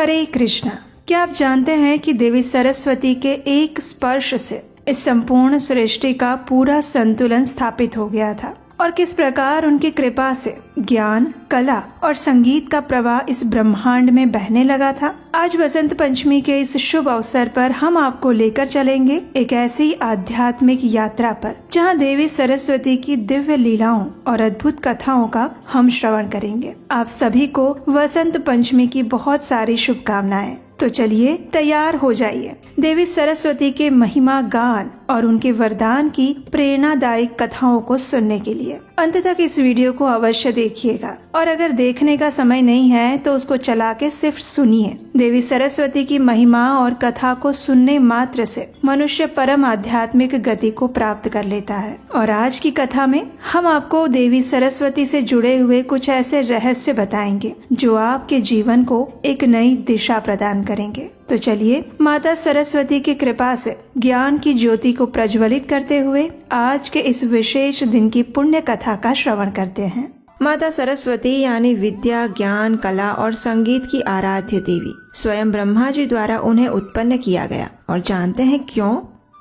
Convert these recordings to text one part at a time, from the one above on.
हरे कृष्णा। क्या आप जानते हैं कि देवी सरस्वती के एक स्पर्श से इस संपूर्ण सृष्टि का पूरा संतुलन स्थापित हो गया था और किस प्रकार उनकी कृपा से ज्ञान, कला और संगीत का प्रवाह इस ब्रह्मांड में बहने लगा था। आज वसंत पंचमी के इस शुभ अवसर पर हम आपको लेकर चलेंगे एक ऐसी आध्यात्मिक यात्रा पर जहां देवी सरस्वती की दिव्य लीलाओं और अद्भुत कथाओं का हम श्रवण करेंगे। आप सभी को वसंत पंचमी की बहुत सारी शुभकामनाएं। तो चलिए तैयार हो जाइए देवी सरस्वती के महिमा गान और उनके वरदान की प्रेरणादायक कथाओं को सुनने के लिए। अंत तक इस वीडियो को अवश्य देखिएगा और अगर देखने का समय नहीं है तो उसको चला के सिर्फ सुनिए। देवी सरस्वती की महिमा और कथा को सुनने मात्र से मनुष्य परम आध्यात्मिक गति को प्राप्त कर लेता है। और आज की कथा में हम आपको देवी सरस्वती से जुड़े हुए कुछ ऐसे रहस्य बताएंगे जो आपके जीवन को एक नई दिशा प्रदान करेंगे। तो चलिए माता सरस्वती की कृपा से ज्ञान की ज्योति को प्रज्वलित करते हुए आज के इस विशेष दिन की पुण्य कथा का श्रवण करते हैं। माता सरस्वती यानी विद्या, ज्ञान, कला और संगीत की आराध्य देवी स्वयं ब्रह्मा जी द्वारा उन्हें उत्पन्न किया गया। और जानते हैं क्यों?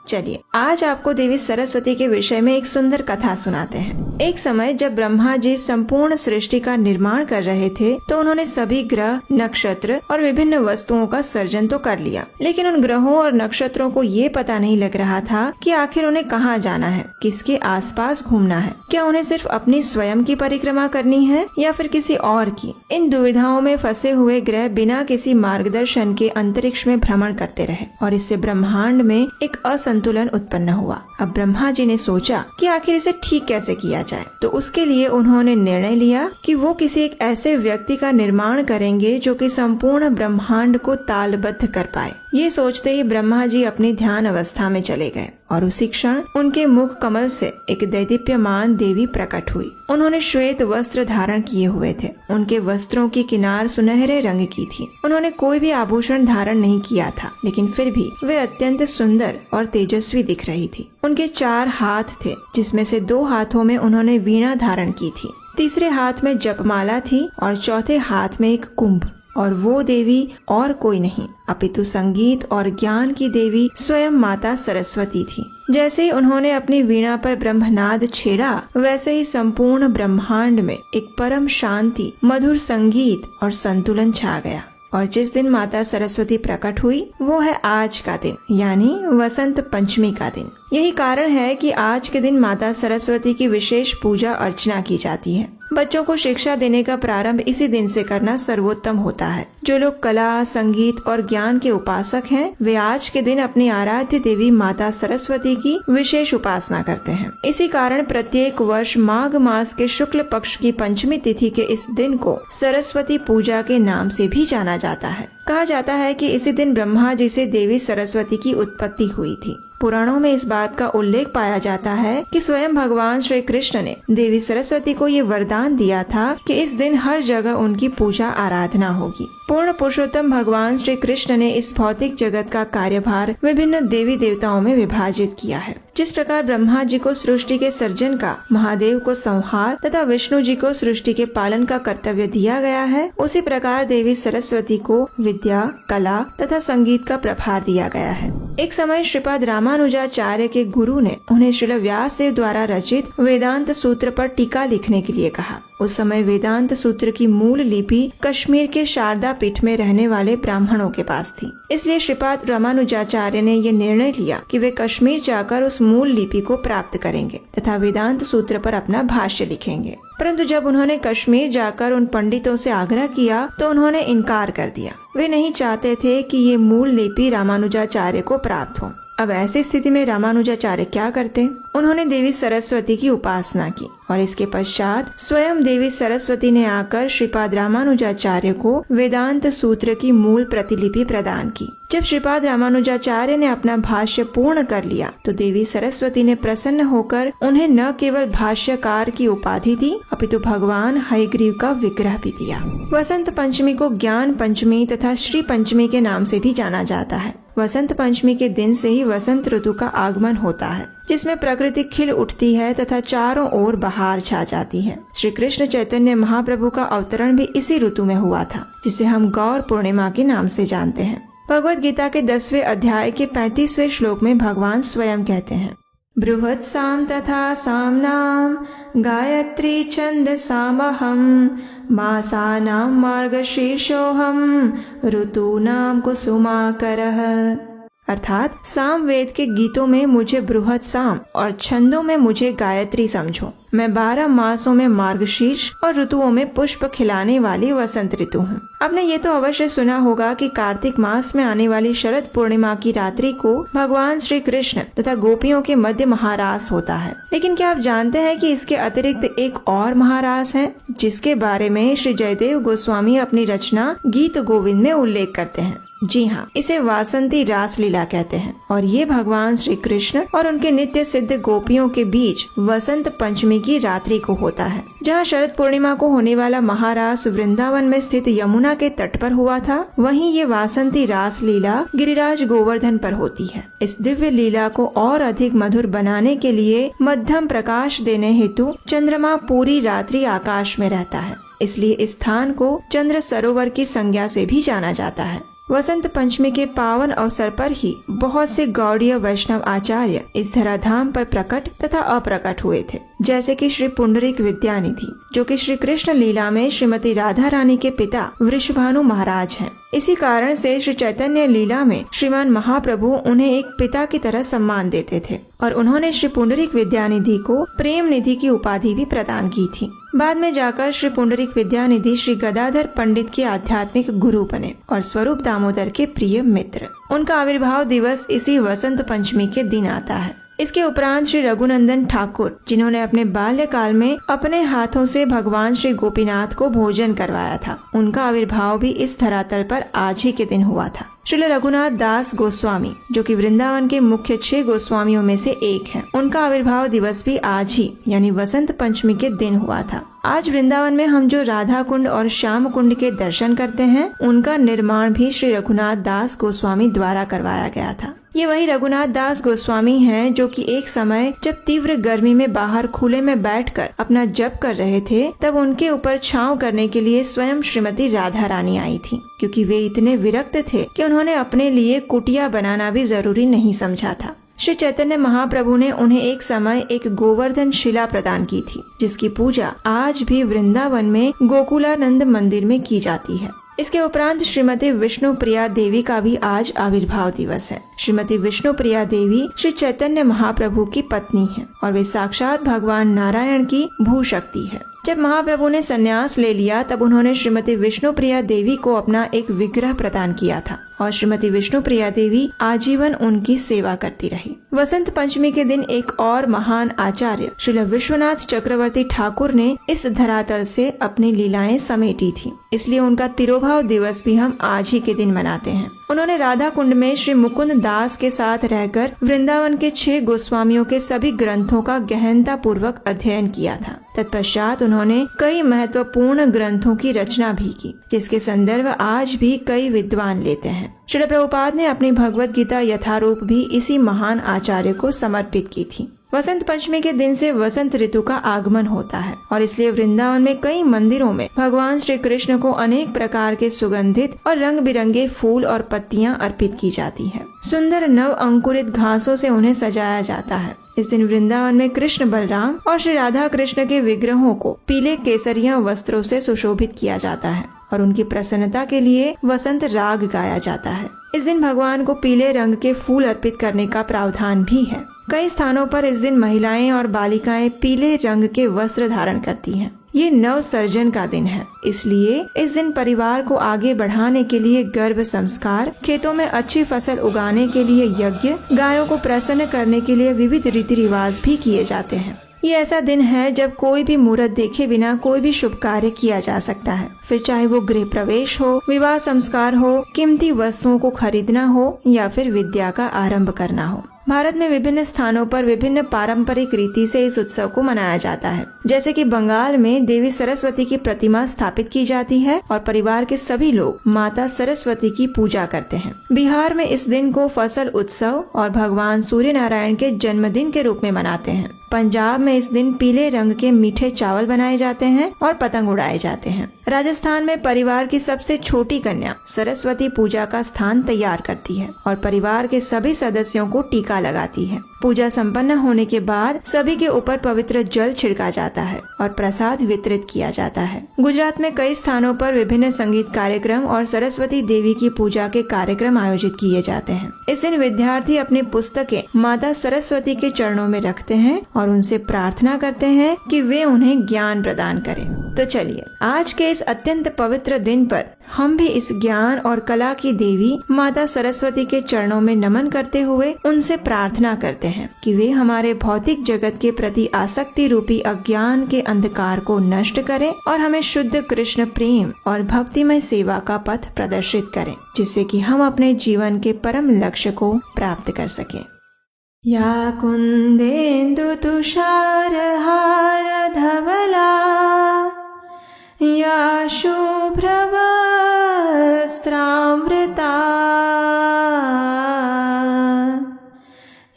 चलिए आज आपको देवी सरस्वती के विषय में एक सुंदर कथा सुनाते हैं। एक समय जब ब्रह्मा जी संपूर्ण सृष्टि का निर्माण कर रहे थे तो उन्होंने सभी ग्रह, नक्षत्र और विभिन्न वस्तुओं का सर्जन तो कर लिया, लेकिन उन ग्रहों और नक्षत्रों को ये पता नहीं लग रहा था कि आखिर उन्हें कहाँ जाना है, किसके आसपास घूमना है, क्या उन्हें सिर्फ अपनी स्वयं की परिक्रमा करनी है या फिर किसी और की। इन दुविधाओं में फंसे हुए ग्रह बिना किसी मार्गदर्शन के अंतरिक्ष में भ्रमण करते रहे और इससे ब्रह्मांड में एक असंतुलन उत्पन्न हुआ। अब ब्रह्मा जी ने सोचा कि आखिर इसे ठीक कैसे किया जाए, तो उसके लिए उन्होंने निर्णय लिया कि वो किसी एक ऐसे व्यक्ति का निर्माण करेंगे जो कि संपूर्ण ब्रह्मांड को तालबद्ध कर पाए। ये सोचते ही ब्रह्मा जी अपनी ध्यान अवस्था में चले गए और उसी क्षण उनके मुख कमल से एक दैदीप्यमान देवी प्रकट हुई। उन्होंने श्वेत वस्त्र धारण किए हुए थे। उनके वस्त्रों की किनार सुनहरे रंग की थी। उन्होंने कोई भी आभूषण धारण नहीं किया था, लेकिन फिर भी वे अत्यंत सुंदर और तेजस्वी दिख रही थी। उनके 4 हाथ थे, जिसमें से 2 हाथों में उन्होंने वीणा धारण की थी, तीसरे हाथ में जपमाला थी और चौथे हाथ में एक कुंभ। और वो देवी और कोई नहीं अपितु संगीत और ज्ञान की देवी स्वयं माता सरस्वती थी। जैसे ही उन्होंने अपनी वीणा पर ब्रह्मनाद छेड़ा, वैसे ही संपूर्ण ब्रह्मांड में एक परम शांति, मधुर संगीत और संतुलन छा गया। और जिस दिन माता सरस्वती प्रकट हुई वो है आज का दिन, यानी वसंत पंचमी का दिन। यही कारण है कि आज के दिन माता सरस्वती की विशेष पूजा अर्चना की जाती है। बच्चों को शिक्षा देने का प्रारंभ इसी दिन से करना सर्वोत्तम होता है। जो लोग कला, संगीत और ज्ञान के उपासक हैं, वे आज के दिन अपनी आराध्य देवी माता सरस्वती की विशेष उपासना करते हैं। इसी कारण प्रत्येक वर्ष माघ मास के शुक्ल पक्ष की पंचमी तिथि के इस दिन को सरस्वती पूजा के नाम से भी जाना जाता है। कहा जाता है कि इसी दिन ब्रह्मा जी से देवी सरस्वती की उत्पत्ति हुई थी। पुराणों में इस बात का उल्लेख पाया जाता है कि स्वयं भगवान श्री कृष्ण ने देवी सरस्वती को ये वरदान दिया था कि इस दिन हर जगह उनकी पूजा आराधना होगी। पूर्ण पुरुषोत्तम भगवान श्री कृष्ण ने इस भौतिक जगत का कार्यभार विभिन्न देवी देवताओं में विभाजित किया है। जिस प्रकार ब्रह्मा जी को सृष्टि के सर्जन का, महादेव को संहार तथा विष्णु जी को सृष्टि के पालन का कर्तव्य दिया गया है, उसी प्रकार देवी सरस्वती को विद्या, कला तथा संगीत का प्रभार दिया गया है। एक समय श्रीपाद रामानुजाचार्य के गुरु ने उन्हें श्रील व्यासदेव द्वारा रचित वेदांत सूत्र पर टीका लिखने के लिए कहा। उस समय वेदांत सूत्र की मूल लिपि कश्मीर के शारदा पीठ में रहने वाले ब्राह्मणों के पास थी। इसलिए श्रीपाद रामानुजाचार्य ने ये निर्णय लिया कि वे कश्मीर जाकर उस मूल लिपि को प्राप्त करेंगे तथा वेदांत सूत्र पर अपना भाष्य लिखेंगे। परंतु जब उन्होंने कश्मीर जाकर उन पंडितों से आग्रह किया तो उन्होंने इनकार कर दिया। वे नहीं चाहते थे कि ये मूल लिपि रामानुजाचार्य को प्राप्त हो। अब ऐसी स्थिति में रामानुजाचार्य क्या करते? उन्होंने देवी सरस्वती की उपासना की और इसके पश्चात स्वयं देवी सरस्वती ने आकर श्रीपाद रामानुजाचार्य को वेदांत सूत्र की मूल प्रतिलिपि प्रदान की। जब श्रीपाद रामानुजाचार्य ने अपना भाष्य पूर्ण कर लिया तो देवी सरस्वती ने प्रसन्न होकर उन्हें न केवल भाष्यकार की उपाधि दी, अपितु भगवान हयग्रीव का विग्रह भी दिया। वसंत पंचमी को ज्ञान पंचमी तथा श्री पंचमी के नाम से भी जाना जाता है। वसंत पंचमी के दिन से ही वसंत ऋतु का आगमन होता है, जिसमें प्रकृति खिल उठती है तथा चारों ओर बहार छा जाती है। श्री कृष्ण चैतन्य महाप्रभु का अवतरण भी इसी ऋतु में हुआ था, जिसे हम गौर पूर्णिमा के नाम से जानते हैं। भगवत गीता के 10वें अध्याय के 35वें श्लोक में भगवान स्वयं कहते हैं, बृहत् साम तथा सामनाम गायत्री छंदसामहं मासानां मार्गशीर्षोऽहं ऋतूनां कुसुमाकरः। अर्थात साम वेद के गीतों में मुझे बृहत् साम और छंदों में मुझे गायत्री समझो। मैं 12 मासों में मार्गशीर्ष और ऋतुओं में पुष्प खिलाने वाली वसंत ऋतु हूँ। आपने ये तो अवश्य सुना होगा कि कार्तिक मास में आने वाली शरद पूर्णिमा की रात्रि को भगवान श्री कृष्ण तथा गोपियों के मध्य महारास होता है। लेकिन क्या आप जानते हैं कि इसके अतिरिक्त एक और महारास है, जिसके बारे में श्री जयदेव गोस्वामी अपनी रचना गीत गोविंद में उल्लेख करते हैं। जी हाँ, इसे वासंती रासलीला कहते हैं और ये भगवान श्री कृष्ण और उनके नित्य सिद्ध गोपियों के बीच वसंत पंचमी की रात्रि को होता है। जहाँ शरद पूर्णिमा को होने वाला महारास वृंदावन में स्थित यमुना के तट पर हुआ था, वहीं ये वासंती रासलीला गिरिराज गोवर्धन पर होती है। इस दिव्य लीला को और अधिक मधुर बनाने के लिए मध्यम प्रकाश देने हेतु चंद्रमा पूरी रात्रि आकाश में रहता है, इसलिए इस स्थान को चंद्र सरोवर की संज्ञा से भी जाना जाता है। वसंत पंचमी के पावन अवसर पर ही बहुत से गौड़ीय वैष्णव आचार्य इस धराधाम पर प्रकट तथा अप्रकट हुए थे, जैसे कि श्री पुंडरीक विद्यानिधि, जो कि श्री कृष्ण लीला में श्रीमती राधा रानी के पिता वृषभानु महाराज हैं। इसी कारण से श्री चैतन्य लीला में श्रीमान महाप्रभु उन्हें एक पिता की तरह सम्मान देते थे और उन्होंने श्री पुंडरीक विद्यानिधि को प्रेम निधि की उपाधि भी प्रदान की थी। बाद में जाकर श्री पुंडरीक विद्यानिधि श्री गदाधर पंडित के आध्यात्मिक गुरु बने और स्वरूप दामोदर के प्रिय मित्र। उनका आविर्भाव दिवस इसी वसंत पंचमी के दिन आता है। इसके उपरांत श्री रघुनंदन ठाकुर, जिन्होंने अपने बाल्यकाल में अपने हाथों से भगवान श्री गोपीनाथ को भोजन करवाया था, उनका आविर्भाव भी इस धरातल पर आज ही के दिन हुआ था। श्री रघुनाथ दास गोस्वामी, जो कि वृंदावन के मुख्य 6 गोस्वामियों में से एक हैं, उनका आविर्भाव दिवस भी आज ही यानी वसंत पंचमी के दिन हुआ था। आज वृंदावन में हम जो राधा कुंड और श्याम कुंड के दर्शन करते हैं, उनका निर्माण भी श्री रघुनाथ दास गोस्वामी द्वारा करवाया गया था। ये वही रघुनाथ दास गोस्वामी हैं जो कि एक समय जब तीव्र गर्मी में बाहर खुले में बैठकर अपना जप कर रहे थे, तब उनके ऊपर छांव करने के लिए स्वयं श्रीमती राधा रानी आई थी, क्योंकि वे इतने विरक्त थे कि उन्होंने अपने लिए कुटिया बनाना भी जरूरी नहीं समझा था। श्री चैतन्य महाप्रभु ने उन्हें एक समय एक गोवर्धन शिला प्रदान की थी, जिसकी पूजा आज भी वृंदावन में गोकुलानंद मंदिर में की जाती है। इसके उपरांत श्रीमती विष्णु प्रिया देवी का भी आज आविर्भाव दिवस है। श्रीमती विष्णु प्रिया देवी श्री चैतन्य महाप्रभु की पत्नी है और वे साक्षात भगवान नारायण की भूशक्ति है। जब महाप्रभु ने संन्यास ले लिया, तब उन्होंने श्रीमती विष्णु प्रिया देवी को अपना एक विग्रह प्रदान किया था और श्रीमती विष्णु प्रिया देवी आजीवन उनकी सेवा करती रही। वसंत पंचमी के दिन एक और महान आचार्य श्री विश्वनाथ चक्रवर्ती ठाकुर ने इस धरातल से अपनी लीलाएं समेटी थी, इसलिए उनका तिरोभाव दिवस भी हम आज ही के दिन मनाते हैं। उन्होंने राधा कुंड में श्री मुकुंद दास के साथ रहकर वृंदावन के 6 गोस्वामियों के सभी ग्रंथों का गहनता पूर्वक अध्ययन किया था। तत्पश्चात उन्होंने कई महत्वपूर्ण ग्रंथों की रचना भी की, जिसके संदर्भ आज भी कई विद्वान लेते हैं। श्रील प्रभुपाद ने अपनी भगवत गीता यथारूप भी इसी महान आचार्य को समर्पित की थी। वसंत पंचमी के दिन से वसंत ऋतु का आगमन होता है और इसलिए वृंदावन में कई मंदिरों में भगवान श्री कृष्ण को अनेक प्रकार के सुगंधित और रंग बिरंगे फूल और पत्तियां अर्पित की जाती हैं। सुंदर नव अंकुरित घासों से उन्हें सजाया जाता है। इस दिन वृंदावन में कृष्ण बलराम और श्री राधा कृष्ण के विग्रहों को पीले केसरिया वस्त्रों से सुशोभित किया जाता है और उनकी प्रसन्नता के लिए वसंत राग गाया जाता है। इस दिन भगवान को पीले रंग के फूल अर्पित करने का प्रावधान भी है। कई स्थानों पर इस दिन महिलाएं और बालिकाएं पीले रंग के वस्त्र धारण करती हैं। ये नव सर्जन का दिन है, इसलिए इस दिन परिवार को आगे बढ़ाने के लिए गर्भ संस्कार, खेतों में अच्छी फसल उगाने के लिए यज्ञ, गायों को प्रसन्न करने के लिए विविध रीति रिवाज भी किए जाते हैं। ये ऐसा दिन है जब कोई भी मुहूर्त देखे बिना कोई भी शुभ कार्य किया जा सकता है, फिर चाहे वो गृह प्रवेश हो, विवाह संस्कार हो, कीमती वस्तुओं को खरीदना हो या फिर विद्या का आरंभ करना हो। भारत में विभिन्न स्थानों पर विभिन्न पारंपरिक रीति से इस उत्सव को मनाया जाता है। जैसे कि बंगाल में देवी सरस्वती की प्रतिमा स्थापित की जाती है और परिवार के सभी लोग माता सरस्वती की पूजा करते हैं। बिहार में इस दिन को फसल उत्सव और भगवान सूर्य नारायण के जन्मदिन के रूप में मनाते हैं। पंजाब में इस दिन पीले रंग के मीठे चावल बनाए जाते हैं और पतंग उड़ाए जाते हैं। राजस्थान में परिवार की सबसे छोटी कन्या सरस्वती पूजा का स्थान तैयार करती है और परिवार के सभी सदस्यों को टीका लगाती है। पूजा संपन्न होने के बाद सभी के ऊपर पवित्र जल छिड़का जाता है और प्रसाद वितरित किया जाता है। गुजरात में कई स्थानों पर विभिन्न संगीत कार्यक्रम और सरस्वती देवी की पूजा के कार्यक्रम आयोजित किए जाते हैं। इस दिन विद्यार्थी अपनी पुस्तकें माता सरस्वती के चरणों में रखते हैं और उनसे प्रार्थना करते हैं कि वे उन्हें ज्ञान प्रदान करें। तो चलिए आज के इस अत्यंत पवित्र दिन पर हम भी इस ज्ञान और कला की देवी माता सरस्वती के चरणों में नमन करते हुए उनसे प्रार्थना करते हैं कि वे हमारे भौतिक जगत के प्रति आसक्ति रूपी अज्ञान के अंधकार को नष्ट करें और हमें शुद्ध कृष्ण प्रेम और भक्तिमय सेवा का पथ प्रदर्शित करें, जिससे कि हम अपने जीवन के परम लक्ष्य को प्राप्त कर सकें। या कुंदेन्दु तुषार हार धवला या शुभ्रवस्त्रामृता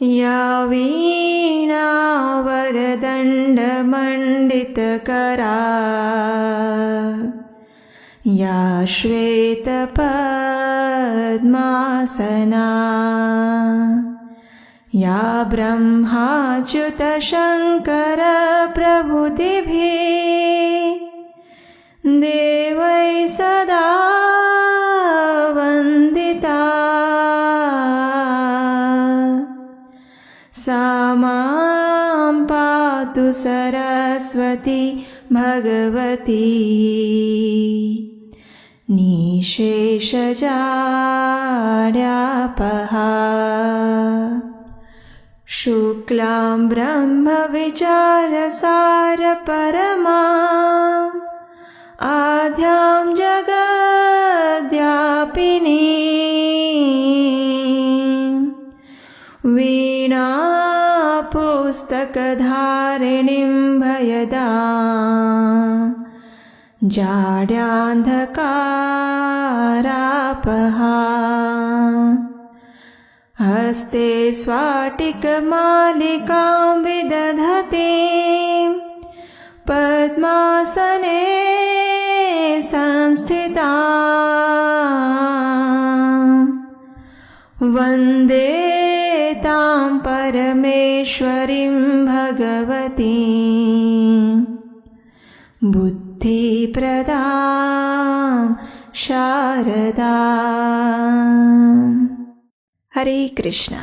या वीणा वरदण्ड मंडितकरा या श्वेत पद्मासना या ब्रह्माच्युत शंकर प्रभृतिभिः देवै सदा वन्दिता सा मां पातु सरस्वती भगवती निशेषजाड्यापहा शुक्लां ब्रह्म विचारसार परमा आद्यां जगद्व्यापिनी वीणा पुस्तकधारिणीं भयदा जाड्यान्धकारापहा हस्ते स्वाटिकमालिकां विदधतीं पद्मासने संस्थिता वन्दे तां परमेश्वरीं भगवतीं बुद्धिप्रदां शारदाम्। हरे कृष्णा।